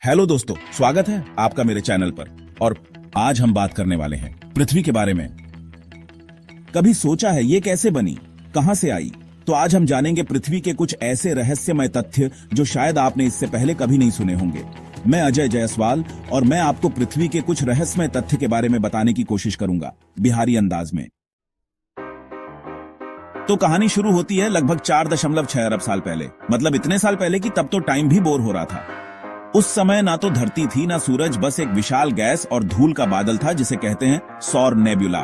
Hello दोस्तों, स्वागत है आपका मेरे चैनल पर। और आज हम बात करने वाले हैं पृथ्वी के बारे में। कभी सोचा है ये कैसे बनी, कहां से आई? तो आज हम जानेंगे पृथ्वी के कुछ ऐसे रहस्यमय तथ्य जो शायद आपने इससे पहले कभी नहीं सुने होंगे। मैं अजय जायसवाल और मैं आपको पृथ्वी के कुछ रहस्यमय तथ्य के बारे में बताने की कोशिश करूंगा, बिहारी अंदाज में। तो कहानी शुरू होती है लगभग 4.6 अरब साल पहले। मतलब इतने साल पहले कि तब तो टाइम भी बोर हो रहा था। उस समय ना तो धरती थी ना सूरज, बस एक विशाल गैस और धूल का बादल था जिसे कहते हैं सौर नेबुला।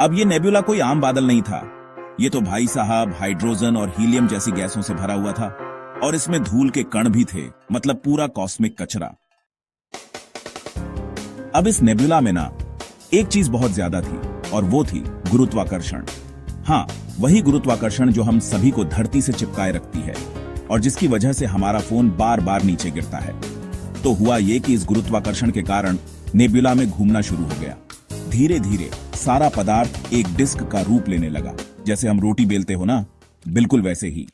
अब ये नेबुला कोई आम बादल नहीं था, ये तो भाई साहब हाइड्रोजन और हीलियम जैसी गैसों से भरा हुआ था। और इसमें धूल के कण भी थे, मतलब पूरा कॉस्मिक कचरा। अब इस नेबुला में ना एक चीज बहुत ज्यादा थी, और वो थी गुरुत्वाकर्षण। हाँ, वही गुरुत्वाकर्षण जो हम सभी को धरती से चिपकाए रखती है और जिसकी वजह से हमारा फोन बार बार नीचे गिरता है। तो हुआ ये कि इस गुरुत्वाकर्षण के कारण नेबुला में घूमना शुरू हो गया। धीरे धीरे सारा पदार्थ एक डिस्क का रूप लेने लगा, जैसे हम रोटी बेलते हो ना, बिल्कुल वैसे ही।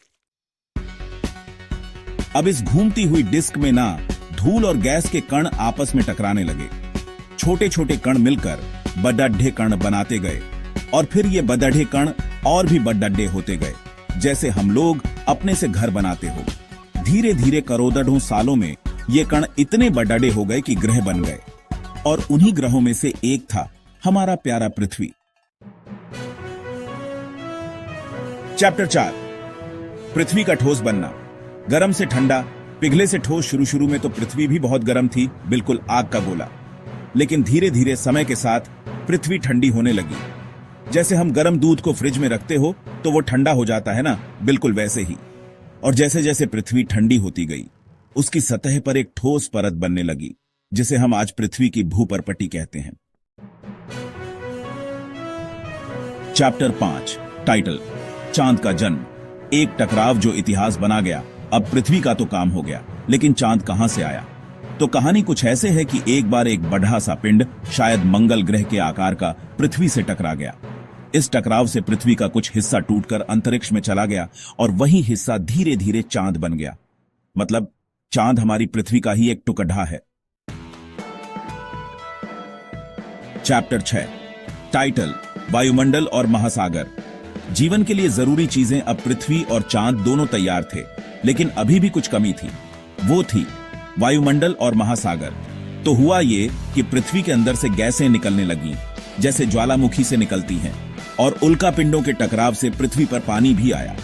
अब इस घूमती हुई डिस्क में ना धूल और गैस के कण आपस में टकराने लगे। छोटे छोटे कण मिलकर बड़े कण बनाते गए, और फिर ये बड़े कण और भी बड़े होते गए, जैसे हम लोग अपने से घर बनाते हो। धीरे धीरे करोड़ों सालों में ये कण इतने बड़े हो गए कि ग्रह बन गए, और उन्हीं ग्रहों में से एक था हमारा प्यारा पृथ्वी। चैप्टर 4, पृथ्वी का ठोस बनना। गर्म से ठंडा, पिघले से ठोस। शुरू में तो पृथ्वी भी बहुत गर्म थी, बिल्कुल आग का गोला। लेकिन धीरे धीरे समय के साथ पृथ्वी ठंडी होने लगी। जैसे हम गर्म दूध को फ्रिज में रखते हो तो वो ठंडा हो जाता है ना, बिल्कुल वैसे ही। और जैसे जैसे पृथ्वी ठंडी होती गई, उसकी सतह पर एक ठोस परत बनने लगी, जिसे हम आज पृथ्वी की भूपर्पटी कहते हैं। चैप्टर 5, टाइटल, चांद का जन्म। एक टकराव जो इतिहास बना गया। अब पृथ्वी का तो काम हो गया, लेकिन चांद कहां से आया? तो कहानी कुछ ऐसे है कि एक बार एक बड़ा सा पिंड, शायद मंगल ग्रह के आकार का, पृथ्वी से टकरा गया। इस टकराव से पृथ्वी का कुछ हिस्सा टूटकर अंतरिक्ष में चला गया, और वही हिस्सा धीरे धीरे चांद बन गया। मतलब चांद हमारी पृथ्वी का ही एक टुकड़ा है। चैप्टर 6, टाइटल, वायुमंडल और महासागर। जीवन के लिए जरूरी चीजें अब पृथ्वी और चांद दोनों तैयार थे, लेकिन अभी भी कुछ कमी थी। वो थी वायुमंडल और महासागर। तो हुआ ये कि पृथ्वी के अंदर से गैसें निकलने लगीं, जैसे ज्वालामुखी से निकलती हैं, और उल्का पिंडों के टकराव से पृथ्वी पर पानी भी आया।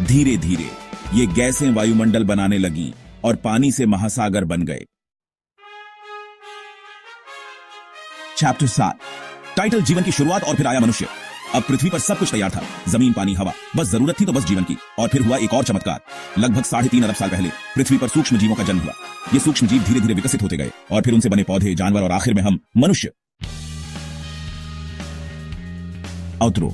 धीरे धीरे ये गैसें वायुमंडल बनाने लगीं और पानी से महासागर बन गए। चैप्टर 7, टाइटल, जीवन की शुरुआत और फिर आया मनुष्य। अब पृथ्वी पर सब कुछ तैयार था, जमीन, पानी, हवा, बस जरूरत थी तो बस जीवन की। और फिर हुआ एक और चमत्कार। लगभग 3.5 अरब साल पहले पृथ्वी पर सूक्ष्म जीवों का जन्म हुआ। ये सूक्ष्म जीव धीरे धीरे विकसित होते गए, और फिर उनसे बने पौधे, जानवर, और आखिर में हम मनुष्य। आउटरो,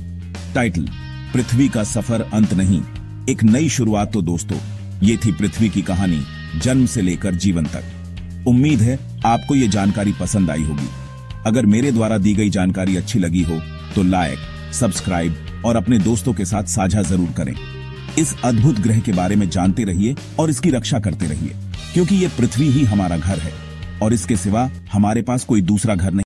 टाइटल, पृथ्वी का सफर अंत नहीं, एक नई शुरुआत। तो दोस्तों, ये थी पृथ्वी की कहानी, जन्म से लेकर जीवन तक। उम्मीद है आपको ये जानकारी पसंद आई होगी। अगर मेरे द्वारा दी गई जानकारी अच्छी लगी हो तो लाइक, सब्सक्राइब और अपने दोस्तों के साथ साझा जरूर करें। इस अद्भुत ग्रह के बारे में जानते रहिए और इसकी रक्षा करते रहिए, क्योंकि ये पृथ्वी ही हमारा घर है, और इसके सिवा हमारे पास कोई दूसरा घर नहीं।